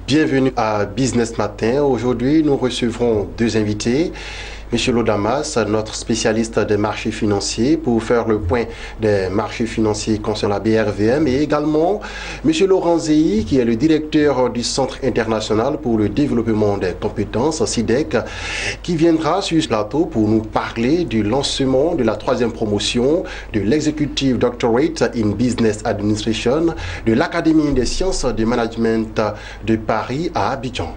Bienvenue à Business Matin. Aujourd'hui, nous recevrons deux invités. Monsieur Lodamas, notre spécialiste des marchés financiers, pour faire le point des marchés financiers concernant la BRVM, et également Monsieur Laurent Zéhi, qui est le directeur du Centre international pour le développement des compétences, CIDEC, qui viendra sur ce plateau pour nous parler du lancement de la troisième promotion de l'Executive Doctorate in Business Administration de l'Académie des sciences du management de Paris à Abidjan.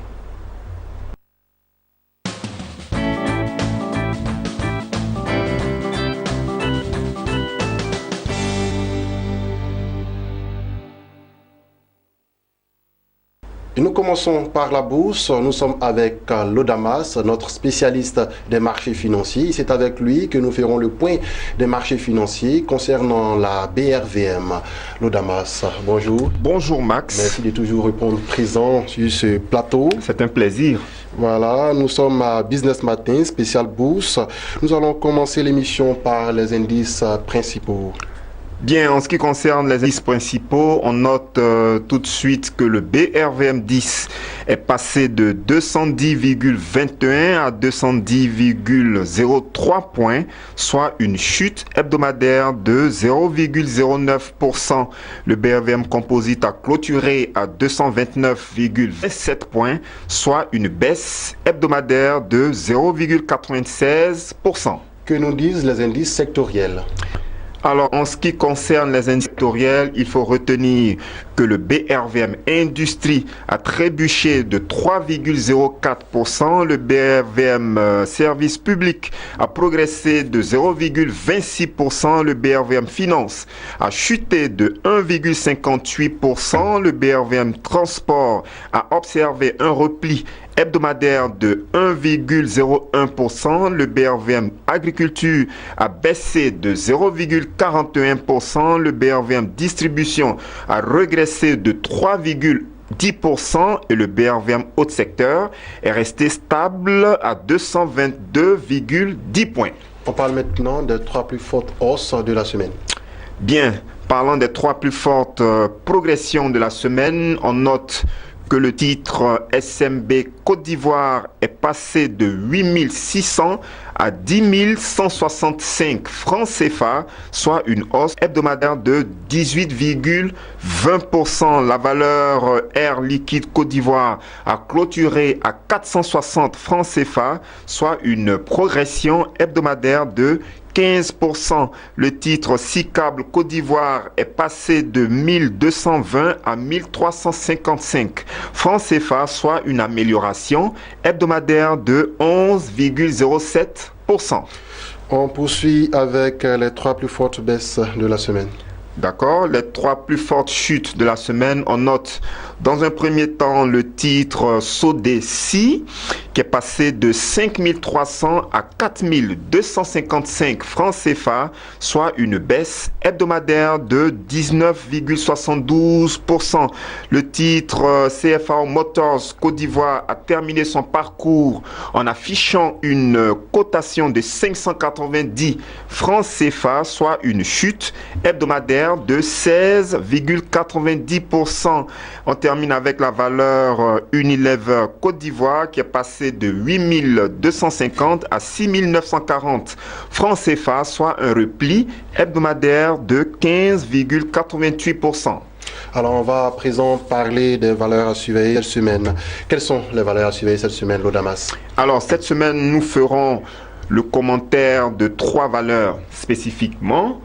Nous commençons par la bourse. Nous sommes avec Lodamas, notre spécialiste des marchés financiers. C'est avec lui que nous ferons le point des marchés financiers concernant la BRVM. Lodamas, bonjour. Bonjour Max. Merci de toujours répondre présent sur ce plateau. C'est un plaisir. Voilà, nous sommes à Business Matin, spécial bourse. Nous allons commencer l'émission par les indices principaux. Bien, en ce qui concerne les indices principaux, on note tout de suite que le BRVM10 est passé de 210,21 à 210,03 points, soit une chute hebdomadaire de 0,09%. Le BRVM Composite a clôturé à 229,27 points, soit une baisse hebdomadaire de 0,96%. Que nous disent les indices sectoriels ? Alors, en ce qui concerne les indices sectoriels, il faut retenir que le BRVM Industrie a trébuché de 3,04%. Le BRVM Service Public a progressé de 0,26%. Le BRVM Finance a chuté de 1,58%. Le BRVM Transport a observé un repli hebdomadaire de 1,01%. Le BRVM Agriculture a baissé de 0,41%. Le BRVM Distribution a régressé de 3,10% et le BRVM Haut Secteur est resté stable à 222,10 points. On parle maintenant des trois plus fortes hausses de la semaine. Bien, parlant des trois plus fortes progressions de la semaine, on note que le titre SMB Côte d'Ivoire est passé de 8600 à 10 165 francs CFA, soit une hausse hebdomadaire de 18,20%. La valeur Air Liquide Côte d'Ivoire a clôturé à 460 francs CFA, soit une progression hebdomadaire de 15%. Le titre Sicable Côte d'Ivoire est passé de 1220 à 1355 francs CFA, soit une amélioration hebdomadaire de 11,07%. On poursuit avec les trois plus fortes baisses de la semaine. D'accord, les trois plus fortes chutes de la semaine, on note dans un premier temps le titre Sodeci qui est passé de 5300 à 4255 francs CFA, soit une baisse hebdomadaire de 19,72%. Le titre CFA Motors Côte d'Ivoire a terminé son parcours en affichant une cotation de 590 francs CFA, soit une chute hebdomadaire de 16,90%. On termine avec la valeur Unilever Côte d'Ivoire qui est passée de 8250 à 6940 francs CFA, soit un repli hebdomadaire de 15,88%. Alors, on va à présent parler des valeurs à surveiller cette semaine. Quelles sont les valeurs à surveiller cette semaine, Lodamas? Alors, cette semaine, nous ferons le commentaire de trois valeurs spécifiquement.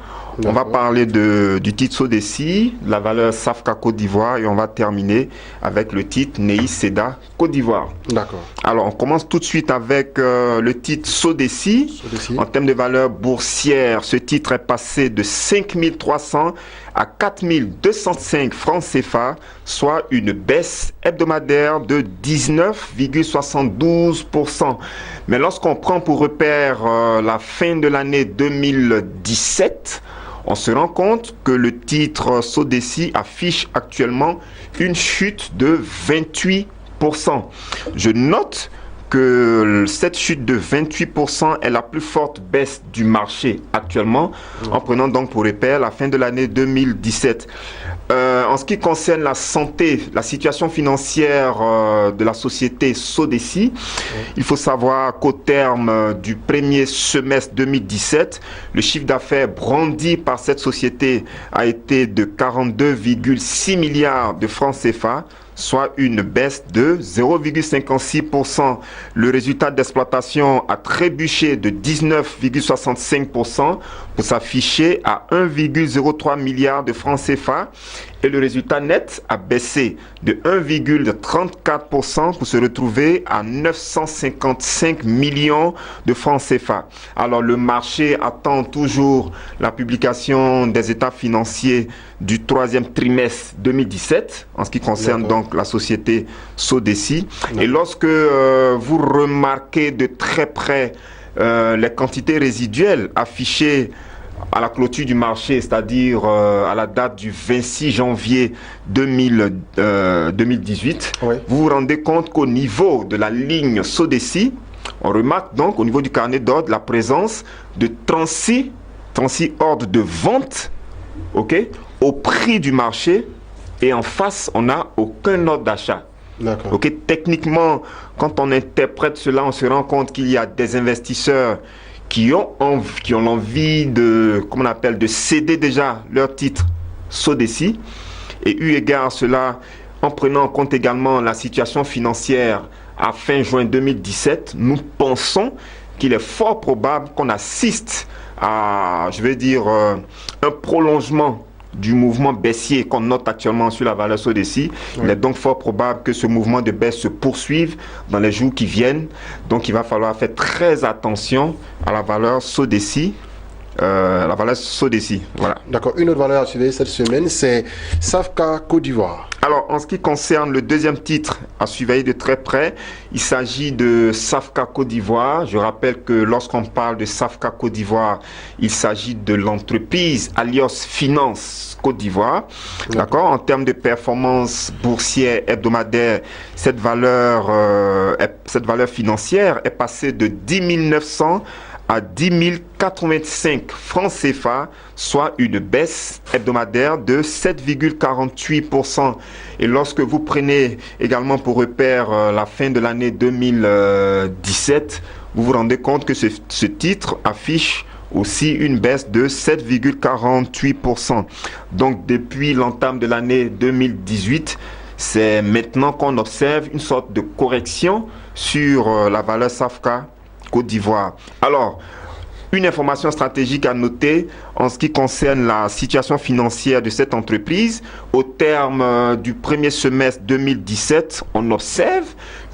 On va parler du titre Sodeci, la valeur Safka Côte d'Ivoire, et on va terminer avec le titre Neis Seda Côte d'Ivoire. D'accord. Alors, on commence tout de suite avec le titre Sodeci. En termes de valeur boursière, ce titre est passé de 5300 à 4205 francs CFA, soit une baisse hebdomadaire de 19,72%. Mais lorsqu'on prend pour repère la fin de l'année 2017, on se rend compte que le titre Sodeci affiche actuellement une chute de 28%. Je note que cette chute de 28% est la plus forte baisse du marché actuellement, en prenant donc pour repère la fin de l'année 2017. En ce qui concerne la santé, la situation financière de la société Sodeci, il faut savoir qu'au terme du premier semestre 2017, le chiffre d'affaires brandi par cette société a été de 42,6 milliards de francs CFA, soit une baisse de 0,56%. Le résultat d'exploitation a trébuché de 19,65% pour s'afficher à 1,03 milliard de francs CFA. Et le résultat net a baissé de 1,34% pour se retrouver à 955 millions de francs CFA. Alors le marché attend toujours la publication des états financiers du troisième trimestre 2017 en ce qui concerne donc la société Sodeci. Et lorsque vous remarquez de très près les quantités résiduelles affichées à la clôture du marché, c'est-à-dire à la date du 26 janvier 2018, vous vous rendez compte qu'au niveau de la ligne Sodeci, on remarque donc au niveau du carnet d'ordre la présence de 36 ordres de vente, au prix du marché, et en face, on n'a aucun ordre d'achat. Techniquement, quand on interprète cela, on se rend compte qu'il y a des investisseurs qui ont envie de, comment on appelle, de céder déjà leur titre Sodeci. Et eu égard à cela, en prenant en compte également la situation financière à fin juin 2017, nous pensons qu'il est fort probable qu'on assiste à, un prolongement du mouvement baissier qu'on note actuellement sur la valeur Sodeci. Il est donc fort probable que ce mouvement de baisse se poursuive dans les jours qui viennent. Donc il va falloir faire très attention à la valeur Sodeci. Voilà. D'accord. Une autre valeur à suivre cette semaine, c'est Safka Côte d'Ivoire. Alors, en ce qui concerne le deuxième titre à surveiller de très près, il s'agit de Safka Côte d'Ivoire. Je rappelle que lorsqu'on parle de Safka Côte d'Ivoire, il s'agit de l'entreprise Alios Finance Côte d'Ivoire. D'accord. En termes de performance boursière hebdomadaire, cette valeur financière est passée de 10 900 à 10 085 francs CFA, soit une baisse hebdomadaire de 7,48%. Et lorsque vous prenez également pour repère la fin de l'année 2017, vous vous rendez compte que ce titre affiche aussi une baisse de 7,48%. Donc depuis l'entame de l'année 2018, c'est maintenant qu'on observe une sorte de correction sur la valeur Safka Côte d'Ivoire. Alors, une information stratégique à noter en ce qui concerne la situation financière de cette entreprise. Au terme du premier semestre 2017, on observe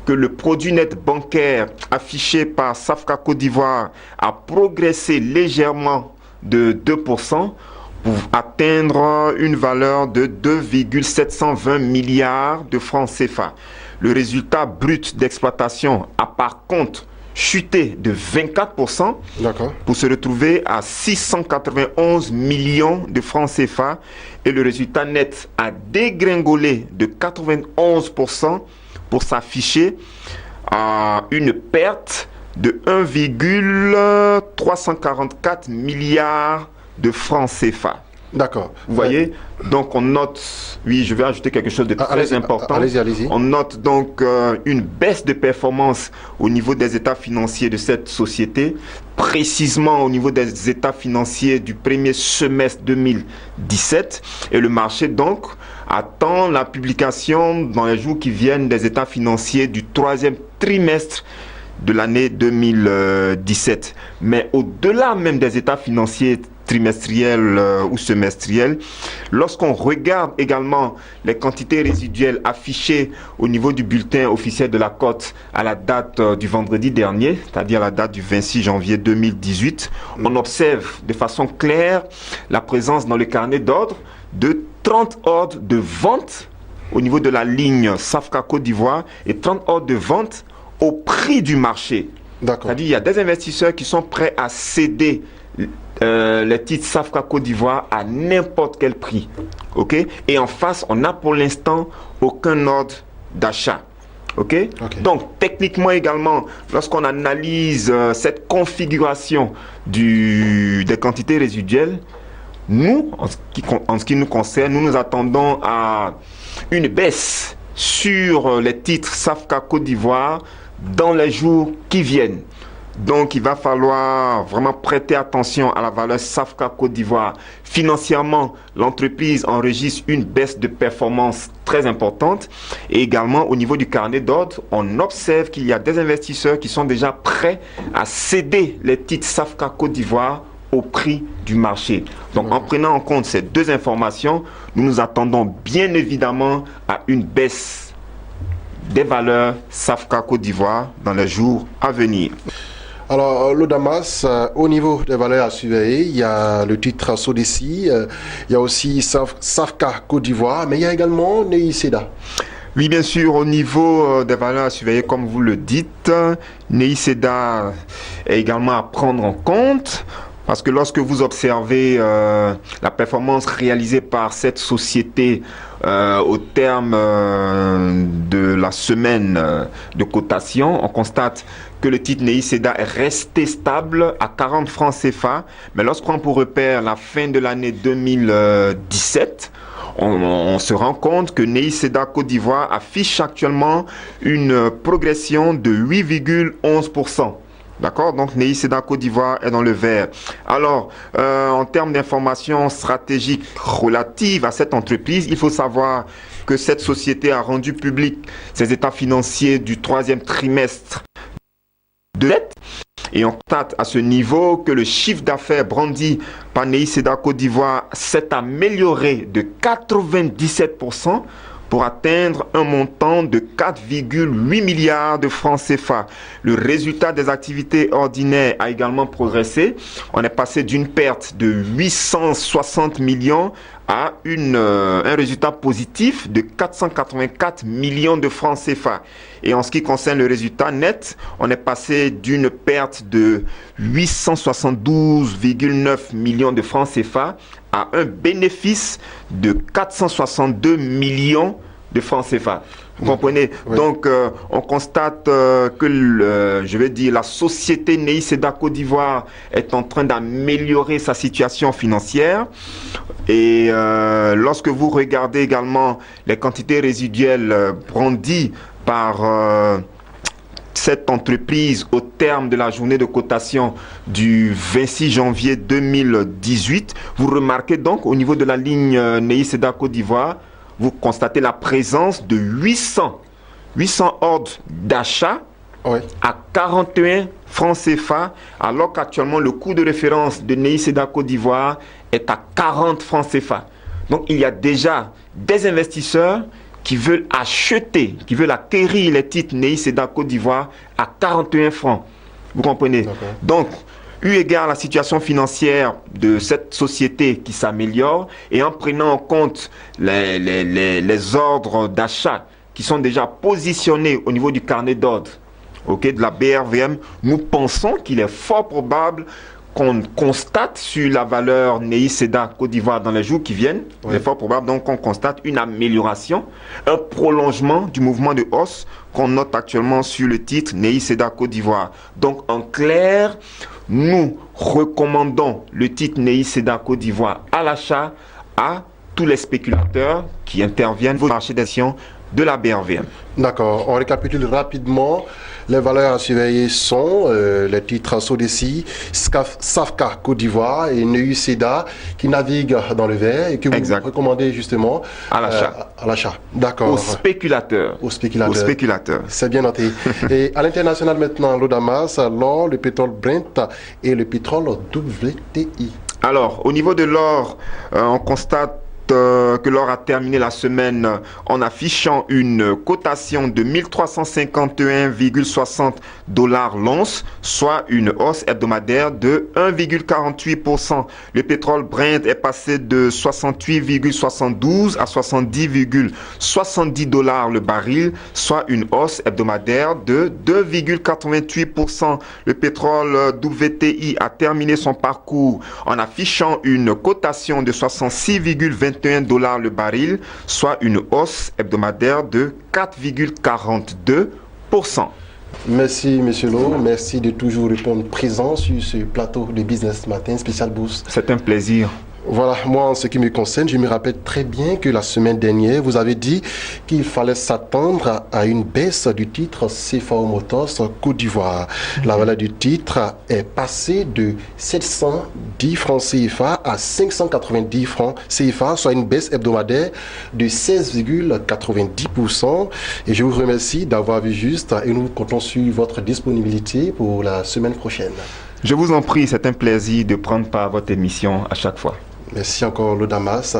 que le produit net bancaire affiché par Safka Côte d'Ivoire a progressé légèrement de 2% pour atteindre une valeur de 2,720 milliards de francs CFA. Le résultat brut d'exploitation a par contre chuté de 24% pour se retrouver à 691 millions de francs CFA, et le résultat net a dégringolé de 91% pour s'afficher à une perte de 1,344 milliards de francs CFA. D'accord. Vous voyez, donc on note, oui, je vais ajouter quelque chose de très important. Allez-y. On note donc une baisse de performance au niveau des états financiers de cette société, précisément au niveau des états financiers du premier semestre 2017. Et le marché donc attend la publication dans les jours qui viennent des états financiers du troisième trimestre de l'année 2017. Mais au-delà même des états financiers trimestriel ou semestriel, lorsqu'on regarde également les quantités résiduelles affichées au niveau du bulletin officiel de la cote à la date du vendredi dernier, c'est-à-dire la date du 26 janvier 2018, on observe de façon claire la présence dans le carnet d'ordre de 30 ordres de vente au niveau de la ligne Safka Côte d'Ivoire et 30 ordres de vente au prix du marché. C'est-à-dire qu'il y a des investisseurs qui sont prêts à céder les titres Safka Côte d'Ivoire à n'importe quel prix. Et en face, on n'a pour l'instant aucun ordre d'achat. Okay? Donc, techniquement également, lorsqu'on analyse cette configuration des quantités résiduelles, nous, en ce qui nous concerne, nous nous attendons à une baisse sur les titres SAFCA Côte d'Ivoire dans les jours qui viennent. Donc, il va falloir vraiment prêter attention à la valeur SAFCA Côte d'Ivoire. Financièrement, l'entreprise enregistre une baisse de performance très importante. Et également, au niveau du carnet d'ordre, on observe qu'il y a des investisseurs qui sont déjà prêts à céder les titres SAFCA Côte d'Ivoire au prix du marché. Donc, en prenant en compte ces deux informations, nous nous attendons bien évidemment à une baisse des valeurs SAFCA Côte d'Ivoire dans les jours à venir. Alors, l'Odamas, au niveau des valeurs à surveiller, il y a le titre Sodeci, il y a aussi SAFCA Côte d'Ivoire, mais il y a également NEI-SEDA. Oui, bien sûr, au niveau des valeurs à surveiller, comme vous le dites, NEI-SEDA est également à prendre en compte. Parce que lorsque vous observez la performance réalisée par cette société au terme de la semaine de cotation, on constate que le titre NEI-SEDA est resté stable à 40 francs CFA. Mais lorsqu'on prend pour repère la fin de l'année 2017, on se rend compte que NEI-SEDA Côte d'Ivoire affiche actuellement une progression de 8,11%. D'accord? Donc, NEI-SEDA Côte d'Ivoire est dans le vert. Alors, en termes d'informations stratégiques relatives à cette entreprise, il faut savoir que cette société a rendu public ses états financiers du troisième trimestre de dette. Et on constate à ce niveau que le chiffre d'affaires brandi par NEI-SEDA Côte d'Ivoire s'est amélioré de 97%. Pour atteindre un montant de 4,8 milliards de francs CFA. Le résultat des activités ordinaires a également progressé. On est passé d'une perte de 860 millions à un résultat positif de 484 millions de francs CFA. Et en ce qui concerne le résultat net, on est passé d'une perte de 872,9 millions de francs CFA à un bénéfice de 462 millions de francs CFA. Vous comprenez? Oui. Donc, on constate que la société NEI-SEDA Côte d'Ivoire est en train d'améliorer sa situation financière. Et lorsque vous regardez également les quantités résiduelles brandies par cette entreprise au terme de la journée de cotation du 26 janvier 2018, vous remarquez donc au niveau de la ligne NEI-SEDA Côte d'Ivoire, vous constatez la présence de 800 ordres d'achat à 41 francs CFA, alors qu'actuellement le coût de référence de NEI-SEDA Côte d'Ivoire est à 40 francs CFA. Donc il y a déjà des investisseurs qui veulent acquérir les titres NEI-SEDA Côte d'Ivoire à 41 francs. Vous comprenez? Donc, eu égard à la situation financière de cette société qui s'améliore et en prenant en compte les ordres d'achat qui sont déjà positionnés au niveau du carnet d'ordre de la BRVM, nous pensons qu'il est fort probable qu'on constate sur la valeur NEI-SEDA Côte d'Ivoire dans les jours qui viennent, il est fort probable donc qu'on constate une amélioration, un prolongement du mouvement de hausse qu'on note actuellement sur le titre NEI-SEDA Côte d'Ivoire. Donc en clair, nous recommandons le titre NEI-SEDA Côte d'Ivoire à l'achat à tous les spéculateurs qui interviennent au marché d'actions de la BRVM. D'accord, on récapitule rapidement. Les valeurs à surveiller sont les titres Sodeci, SAFCA Côte d'Ivoire et NEI-SEDA qui naviguent dans le vert et que vous recommandez justement à l'achat. À l'achat, d'accord. Aux spéculateurs. C'est bien noté. Et à l'international maintenant, l'Odamas, l'or, le pétrole Brent et le pétrole WTI. Alors, au niveau de l'or, on constate que l'or a terminé la semaine en affichant une cotation de 1351,60 $ l'once, soit une hausse hebdomadaire de 1,48%. Le pétrole Brent est passé de 68,72 à 70,70 $ le baril, soit une hausse hebdomadaire de 2,88%. Le pétrole WTI a terminé son parcours en affichant une cotation de 66,29 $21 le baril, soit une hausse hebdomadaire de 4,42%. Merci, Monsieur Lo. Merci de toujours répondre présent sur ce plateau de Business Matin spécial bourse. C'est un plaisir. Voilà, moi, en ce qui me concerne, je me rappelle très bien que la semaine dernière, vous avez dit qu'il fallait s'attendre à une baisse du titre CFA Motors Côte d'Ivoire. La valeur du titre est passée de 710 francs CFA à 590 francs CFA, soit une baisse hebdomadaire de 16,90%. Et je vous remercie d'avoir vu juste et nous comptons sur votre disponibilité pour la semaine prochaine. Je vous en prie, c'est un plaisir de prendre part à votre émission à chaque fois. Merci encore, Lodamas.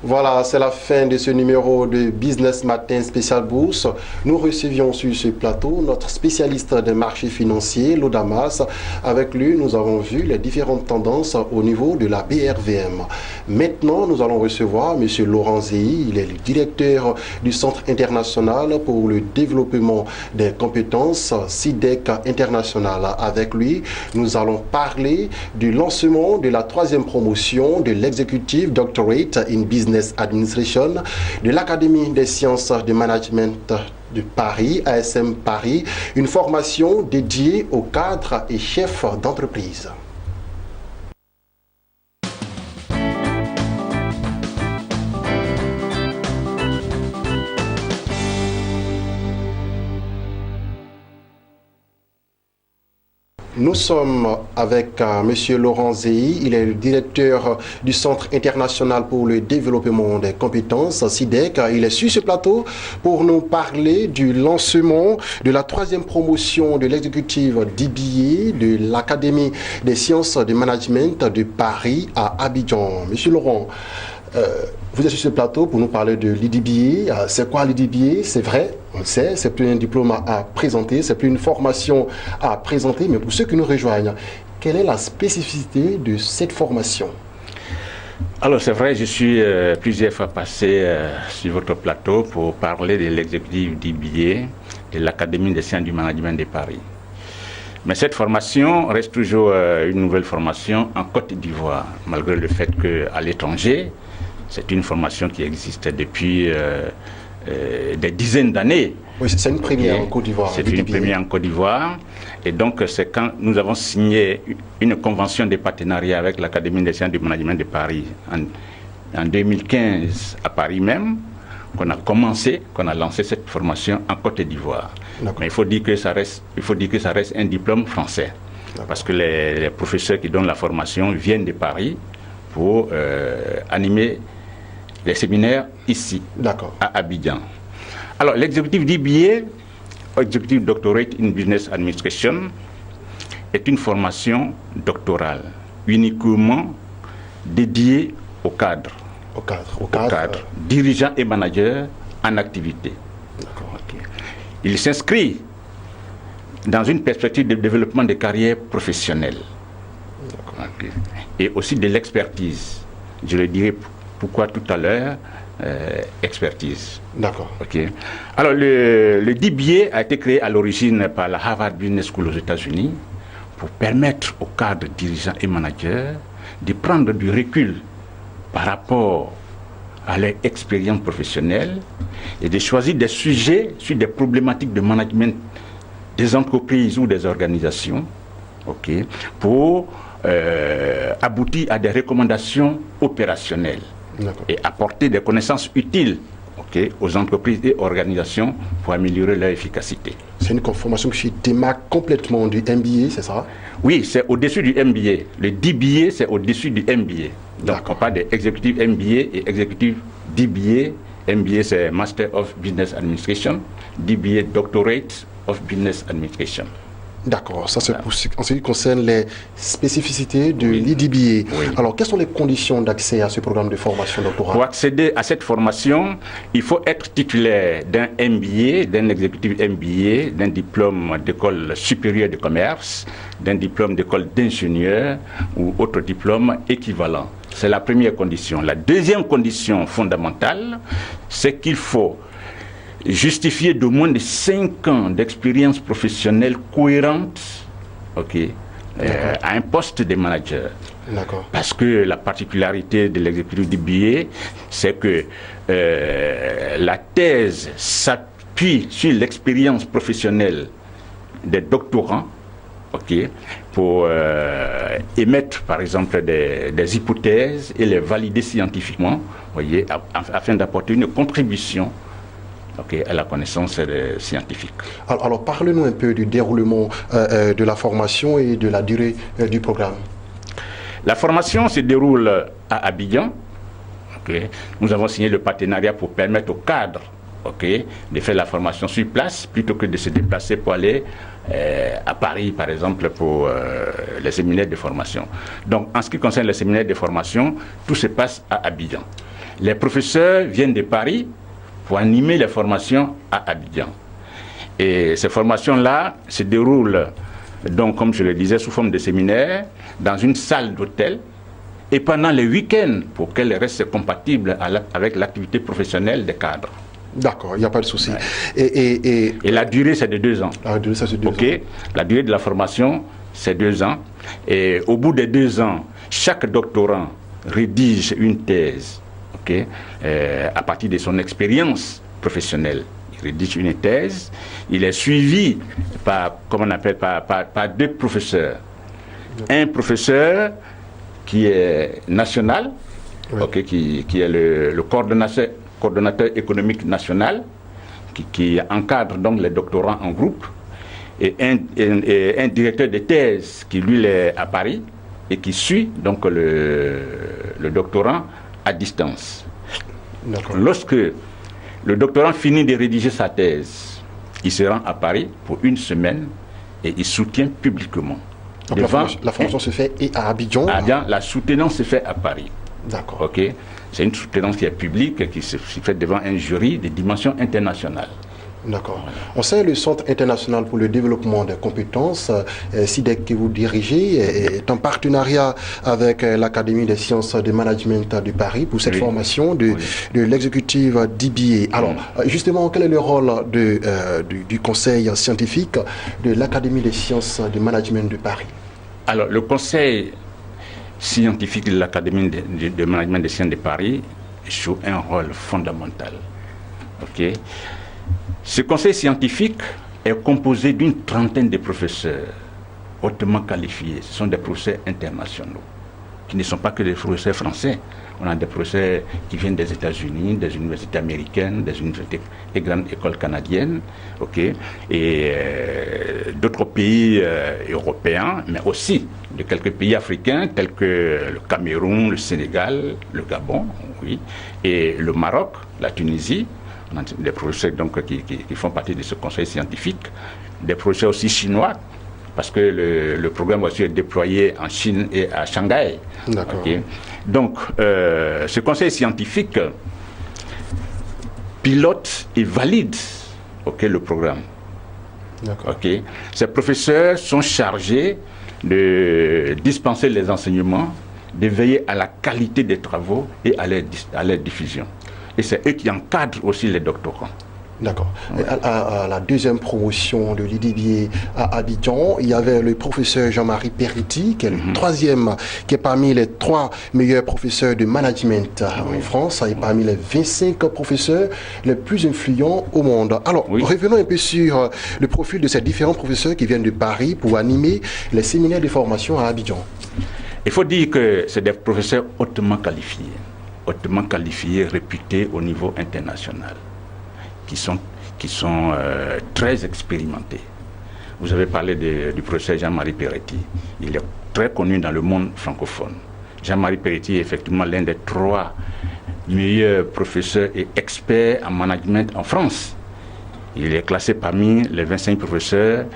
Voilà, c'est la fin de ce numéro de Business Matin spécial bourse. Nous recevions sur ce plateau notre spécialiste des marchés financiers, Lodamas. Avec lui, nous avons vu les différentes tendances au niveau de la BRVM. Maintenant, nous allons recevoir M. Laurent Zéhi. Il est le directeur du Centre international pour le développement des compétences, CIDEC International. Avec lui, nous allons parler du lancement de la 3e promotion de l'Executive Doctorate in Business Administration de l'Académie des sciences de management de Paris, ASM Paris, une formation dédiée aux cadres et chefs d'entreprise. Nous sommes avec M. Laurent Zéhi. Il est le directeur du Centre international pour le développement des compétences, CIDEC. Il est sur ce plateau pour nous parler du lancement de la 3e promotion de l'exécutif DBA de l'Académie des sciences de management de Paris à Abidjan. M. Laurent, vous êtes sur ce plateau pour nous parler de l'IDBA. C'est quoi l'IDBA? C'est vrai, on le sait, c'est plus un diplôme à présenter, c'est plus une formation à présenter, mais pour ceux qui nous rejoignent, quelle est la spécificité de cette formation? Alors c'est vrai, je suis plusieurs fois passé sur votre plateau pour parler de l'exécutif DBA de l'Académie des sciences du management de Paris. Mais cette formation reste toujours une nouvelle formation en Côte d'Ivoire, malgré le fait qu'à l'étranger, c'est une formation qui existe depuis des dizaines d'années. Oui, c'est une première en Côte d'Ivoire. C'est une première en Côte d'Ivoire. Et donc, c'est quand nous avons signé une convention de partenariat avec l'Académie des sciences du management de Paris en 2015, à Paris même, qu'on a lancé cette formation en Côte d'Ivoire. Mais il faut dire que ça reste un diplôme français. Parce que les professeurs qui donnent la formation viennent de Paris pour animer les séminaires ici, à Abidjan. Alors, l'exécutif DBA, Executive Doctorate in Business Administration, est une formation doctorale, uniquement dédiée aux cadres, dirigeants et managers en activité. Il s'inscrit dans une perspective de développement des carrières professionnelles et aussi de l'expertise. Je le dirai pourquoi tout à l'heure, expertise. D'accord. Alors, le DBA a été créé à l'origine par la Harvard Business School aux États-Unis pour permettre aux cadres, dirigeants et managers de prendre du recul par rapport à leur expérience professionnelle et de choisir des sujets sur des problématiques de management des entreprises ou des organisations, pour aboutir à des recommandations opérationnelles et apporter des connaissances utiles aux entreprises et organisations pour améliorer leur efficacité. C'est une formation qui se démarque complètement du MBA, c'est ça? Oui, c'est au-dessus du MBA. Le DBA, c'est au-dessus du MBA. Donc, on parle d'exécutif MBA et exécutif DBA. MBA, c'est Master of Business Administration. DBA, Doctorate of Business Administration. D'accord, ça c'est en ce qui concerne les spécificités de l'IDBA. Alors, quelles sont les conditions d'accès à ce programme de formation doctorale? Pour accéder à cette formation, il faut être titulaire d'un MBA, d'un exécutif MBA, d'un diplôme d'école supérieure de commerce, d'un diplôme d'école d'ingénieur ou autre diplôme équivalent. C'est la première condition. La deuxième condition fondamentale, c'est qu'il faut justifier de moins de 5 ans d'expérience professionnelle cohérente à un poste de manager. D'accord. Parce que la particularité de l'exécutif DBA, c'est que la thèse s'appuie sur l'expérience professionnelle des doctorants, pour émettre, par exemple, des hypothèses et les valider scientifiquement, afin d'apporter une contribution à la connaissance scientifique. Alors, parlez-nous un peu du déroulement de la formation et de la durée du programme. La formation se déroule à Abidjan. Nous avons signé le partenariat pour permettre aux cadres de faire la formation sur place plutôt que de se déplacer pour aller à Paris, par exemple, pour les séminaires de formation. Donc, en ce qui concerne les séminaires de formation, tout se passe à Abidjan. Les professeurs viennent de Paris pour animer les formations à Abidjan. Et ces formations-là se déroulent, donc, comme je le disais, sous forme de séminaires, dans une salle d'hôtel, et pendant les week-ends, pour qu'elles restent compatibles avec l'activité professionnelle des cadres. D'accord, il n'y a pas de souci. Ouais. Et la durée, c'est de 2 ans. La durée, c'est de 2 ans. La durée de la formation, c'est 2 ans. Et au bout des 2 ans, chaque doctorant rédige une thèse, à partir de son expérience professionnelle. Il rédige une thèse. Il est suivi par 2 professeurs. Un professeur qui est national, qui est le coordonnateur économique national, qui encadre donc les doctorants en groupe, et un directeur de thèse qui lui est à Paris et qui suit donc le doctorant à distance. D'accord. Lorsque le doctorant finit de rédiger sa thèse, il se rend à Paris pour 1 semaine et il soutient publiquement. Donc la formation se fait à Abidjan. La soutenance se fait à Paris. D'accord. C'est une soutenance qui est publique, qui se fait devant un jury de dimension internationale. D'accord. Voilà. On sait le Centre international pour le développement des compétences, CIDEC, que vous dirigez, est en partenariat avec l'Académie des sciences de management de Paris pour cette formation de l'exécutif DBA. Alors, justement, quel est le rôle du conseil scientifique de l'Académie des sciences de management de Paris? Alors, le conseil scientifique de l'Académie de management des sciences de Paris joue un rôle fondamental. Ce conseil scientifique est composé d'une trentaine de professeurs hautement qualifiés. Ce sont des professeurs internationaux, qui ne sont pas que des professeurs français. On a des professeurs qui viennent des États-Unis, des universités américaines, des universités et grandes écoles canadiennes, et d'autres pays européens, mais aussi de quelques pays africains tels que le Cameroun, le Sénégal, le Gabon, et le Maroc, la Tunisie. On a des professeurs donc, qui font partie de ce conseil scientifique, des professeurs aussi chinois, parce que le programme aussi est déployé en Chine et à Shanghai. D'accord. Donc, ce conseil scientifique pilote et valide le programme. D'accord. Ces professeurs sont chargés de dispenser les enseignements, de veiller à la qualité des travaux et à leur diffusion. Et c'est eux qui encadrent aussi les doctorants. D'accord. À la deuxième promotion de l'IDBA à Abidjan, il y avait le professeur Jean-Marie Peretti, qui est le troisième, qui est parmi les 3 meilleurs professeurs de management en France, et parmi les 25 professeurs les plus influents au monde. Alors, revenons un peu sur le profil de ces différents professeurs qui viennent de Paris pour animer les séminaires de formation à Abidjan. Il faut dire que c'est des professeurs hautement qualifiés, réputés au niveau international, qui sont très expérimentés. Vous avez parlé du professeur Jean-Marie Peretti. Il est très connu dans le monde francophone. Jean-Marie Peretti est effectivement l'un des 3 meilleurs professeurs et experts en management en France. Il est classé parmi les 25 professeurs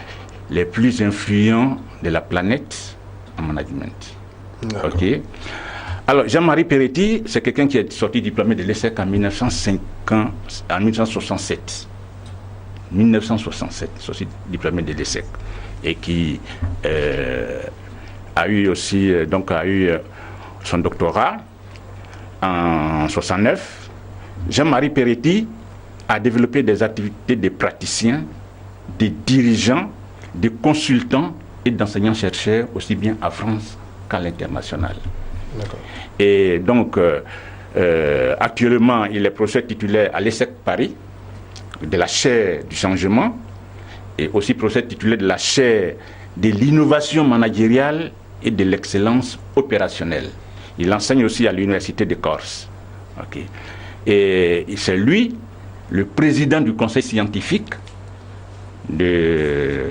les plus influents de la planète en management. Alors, Jean-Marie Peretti, c'est quelqu'un qui est sorti diplômé de l'ESSEC en 1967. 1967, sorti diplômé de l'ESSEC. Et qui a eu aussi son doctorat en 1969. Jean-Marie Peretti a développé des activités de praticiens, de dirigeants, de consultants et d'enseignants-chercheurs, aussi bien en France qu'à l'international. D'accord. Et donc, actuellement, il est professeur titulaire à l'ESSEC Paris, de la chaire du changement, et aussi professeur titulaire de la chaire de l'innovation managériale et de l'excellence opérationnelle. Il enseigne aussi à l'Université de Corse. Okay. Et c'est lui, le président du conseil scientifique de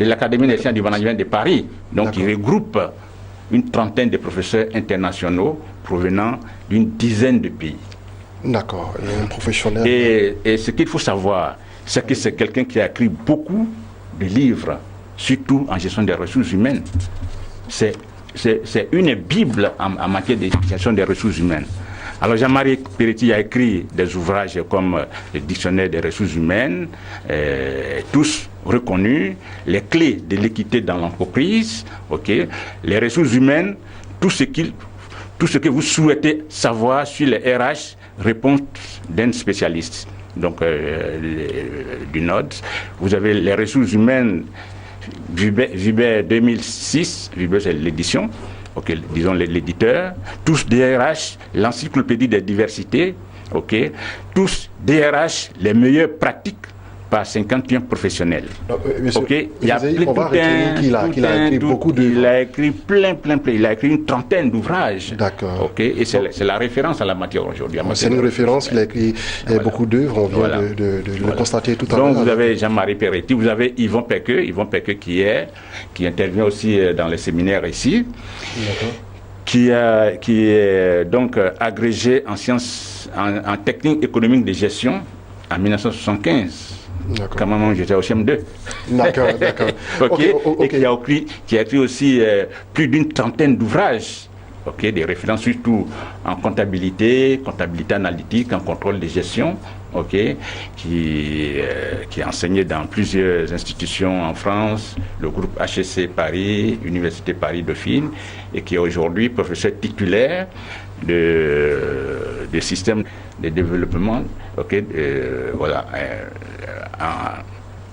l'Académie des sciences du management de Paris. Donc il regroupe une trentaine de professeurs internationaux provenant d'une dizaine de pays. D'accord, il est un professionnel. Et ce qu'il faut savoir, c'est que c'est quelqu'un qui a écrit beaucoup de livres, surtout en gestion des ressources humaines. C'est une bible en matière de gestion des ressources humaines. Alors Jean-Marie Peretti a écrit des ouvrages comme le dictionnaire des ressources humaines, tous reconnus, les clés de l'équité dans l'entreprise, les ressources humaines, tout ce que vous souhaitez savoir sur les RH, réponse d'un spécialiste. Donc du NOD, vous avez les ressources humaines, Vibert 2006, Vibert c'est l'édition, disons l'éditeur, tous DRH, l'encyclopédie des diversités, tous DRH, les meilleures pratiques par 51 professionnels. Il y a écrit plein. Il a écrit une trentaine d'ouvrages. D'accord. Et c'est la référence à la matière aujourd'hui. C'est une référence, il a écrit beaucoup d'œuvres, on vient de le constater tout à l'heure. Donc vous avez Jean-Marie Peretti, vous avez Yvon Pequeux qui intervient aussi dans les séminaires ici. D'accord. Qui est donc agrégé en sciences, en technique économique de gestion en 1975. Quand même, j'étais au CM2. D'accord. Et qui a écrit aussi plus d'une trentaine d'ouvrages, des références surtout en comptabilité analytique, en contrôle de gestion, qui est enseigné dans plusieurs institutions en France, le groupe HEC Paris, Université Paris-Dauphine, et qui est aujourd'hui professeur titulaire de systèmes de développement, au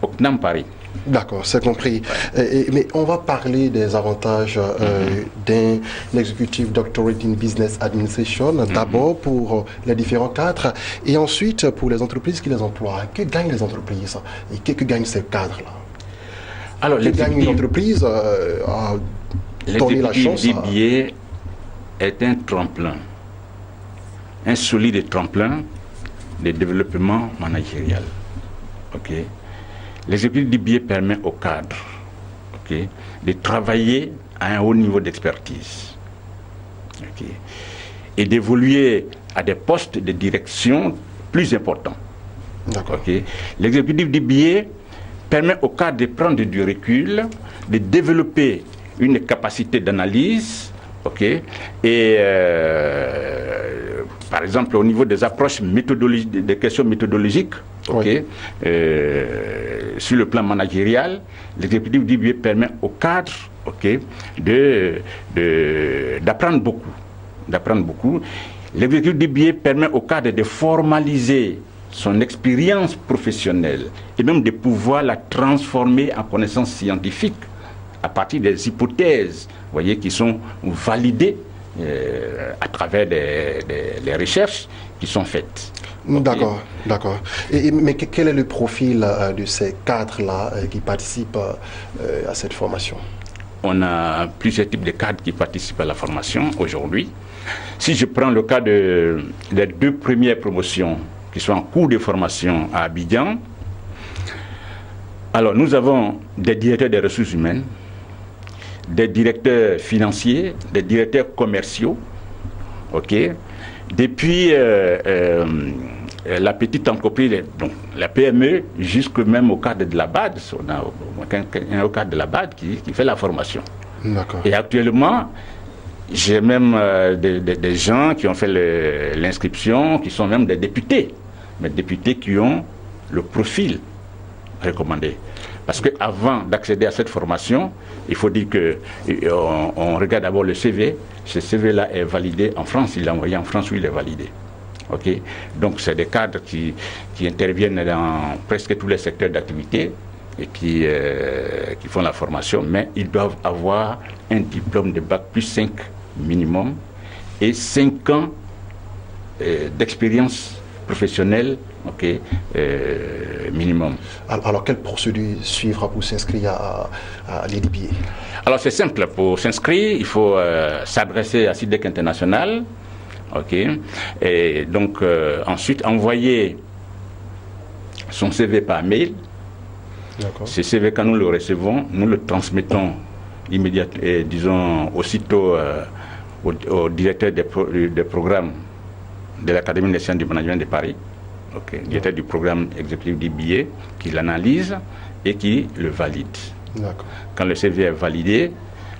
CNAM Paris. D'accord, c'est compris. Mais on va parler des avantages d'un executive doctorate in business administration, d'abord pour les différents cadres, et ensuite pour les entreprises qui les emploient. Que gagnent les entreprises et que gagnent ces cadres-là? Alors, que gagne une entreprise à donner la chance d'IBA est un tremplin, un solide tremplin de développement managérial. L'exécutif d'IBA permet aux cadres de travailler à un haut niveau d'expertise et d'évoluer à des postes de direction plus importants. L'exécutif d'IBA permet aux cadres de prendre du recul, de développer une capacité d'analyse, et par exemple au niveau des approches méthodologiques, des questions méthodologiques, sur le plan managérial, l'exécutif d'IBA permet aux cadres d'apprendre beaucoup. L'exécutif d'IBA permet aux cadres de formaliser son expérience professionnelle et même de pouvoir la transformer en connaissances scientifiques à partir des hypothèses, qui sont validées à travers les recherches qui sont faites. D'accord. Mais quel est le profil de ces cadres-là qui participent à cette formation? On a plusieurs types de cadres qui participent à la formation aujourd'hui. Si je prends le cas des 2 premières promotions qui sont en cours de formation à Abidjan, alors nous avons des directeurs des ressources humaines, des directeurs financiers, des directeurs commerciaux, depuis la petite entreprise, donc la PME, jusque même au cadre de la BAD, on a un cadre de la BAD qui fait la formation. Et actuellement, j'ai même des gens qui ont fait l'inscription, qui sont même des députés, mais députés qui ont le profil recommandé. Parce qu'avant d'accéder à cette formation, il faut dire qu'on regarde d'abord le CV. Ce CV-là est validé en France, il est envoyé en France où il est validé. Donc c'est des cadres qui interviennent dans presque tous les secteurs d'activité, et qui font la formation, mais ils doivent avoir un diplôme de bac plus 5 minimum et 5 ans d'expérience professionnelle minimum. Alors, quelle procédure suivra pour s'inscrire à l'EDBA? Alors, c'est simple. Pour s'inscrire, il faut s'adresser à SIDEC International. Et donc, ensuite, envoyer son CV par mail. D'accord. Ce CV, quand nous le recevons, nous le transmettons immédiatement, disons, aussitôt au directeur des programmes de l'Académie des sciences du management de Paris, directeur du programme exécutif d'IBA, qui l'analyse et qui le valide. D'accord. Quand le CV est validé,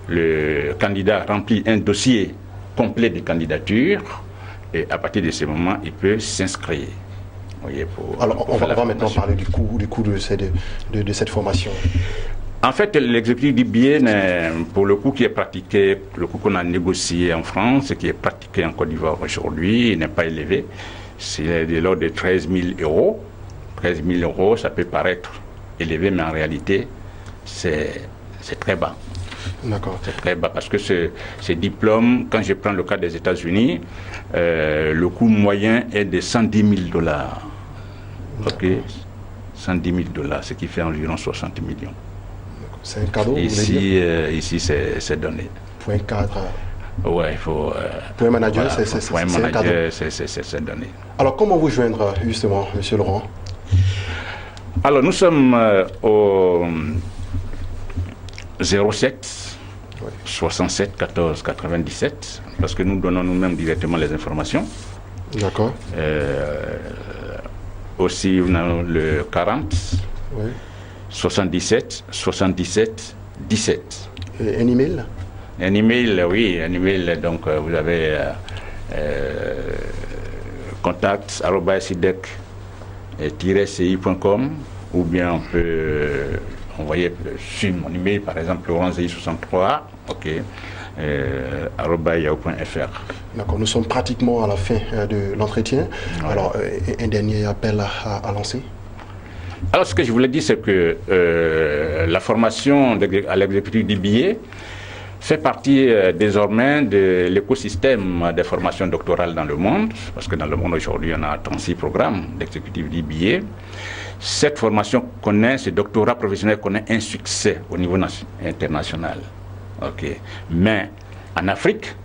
le candidat remplit un dossier complet de candidature et à partir de ce moment, il peut s'inscrire. Alors, on va maintenant parler du coût de cette formation. En fait, l'exécutif d'IBA, pour le coût qui est pratiqué, le coût qu'on a négocié en France et qui est pratiqué en Côte d'Ivoire aujourd'hui, n'est pas élevé. C'est de l'ordre de 13 000 euros. 13 000 euros, ça peut paraître élevé, mais en réalité, c'est très bas. D'accord. C'est très bas parce que ces diplômes, quand je prends le cas des États-Unis, le coût moyen est de $110 000. 110 000 $, ce qui fait environ 60 millions. C'est un cadeau. Ici c'est donné. Pour un cadre. Ouais, il faut. Pour un manager, voilà, c'est un cadeau. C'est donné. Alors, comment vous joindre justement, M. Laurent? Alors, nous sommes au 07 67 14 97, parce que nous donnons nous-mêmes directement les informations. D'accord. Aussi, on a le 40 oui. 77 77 17. Et un email? Un email, oui, un email. Donc, vous avez contact @sidec-ci.com, ou bien on peut envoyer sur mon email, par exemple, laurentzi63, @yahoo.fr. D'accord, nous sommes pratiquement à la fin de l'entretien. Ouais. Alors, un dernier appel à lancer? Alors, ce que je voulais dire, c'est que la formation à l'exécutif d'IBA fait partie désormais de l'écosystème des formations doctorales dans le monde, parce que dans le monde aujourd'hui, on a 36 programmes d'exécutif d'IBA. Cette formation connaît, ce doctorat professionnel connaît un succès au niveau international. Mais en Afrique,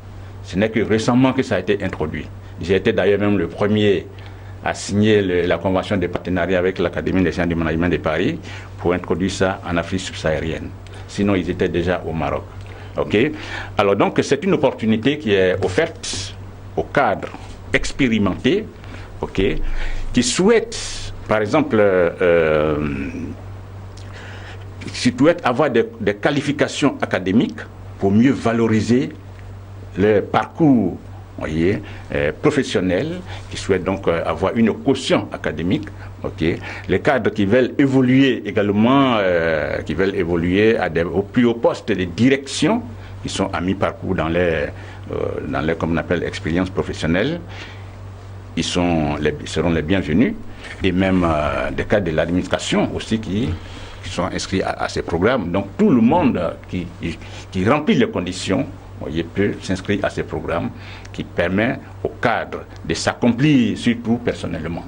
ce n'est que récemment que ça a été introduit. J'ai été d'ailleurs même le premier à signer la convention de partenariat avec l'Académie des sciences du management de Paris pour introduire ça en Afrique subsaharienne. Sinon, ils étaient déjà au Maroc. Alors donc, c'est une opportunité qui est offerte aux cadres expérimentés, qui souhaitent, par exemple, qui souhaitent avoir des qualifications académiques pour mieux valoriser le parcours professionnels, qui souhaitent donc avoir une caution académique. Les cadres qui veulent évoluer également, qui veulent évoluer au plus haut poste de direction, qui sont à mi-parcours dans les comme on appelle, expériences professionnelles, ils seront les bienvenus. Et même des cadres de l'administration aussi qui sont inscrits à ces programmes. Donc tout le monde qui remplit les conditions peut s'inscrire à ces programmes qui permettent aux cadres de s'accomplir, surtout personnellement.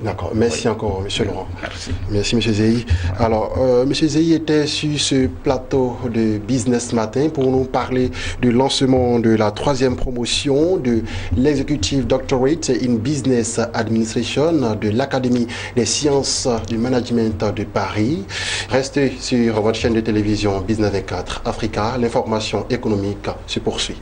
D'accord. Merci encore, M. Laurent. Merci. Merci, M. Zeyi. Alors, M. Zeyi était sur ce plateau de Business Matin pour nous parler du lancement de la 3e promotion de l'Executive Doctorate in Business Administration de l'Académie des sciences du management de Paris. Restez sur votre chaîne de télévision Business 24 Africa. L'information économique se poursuit.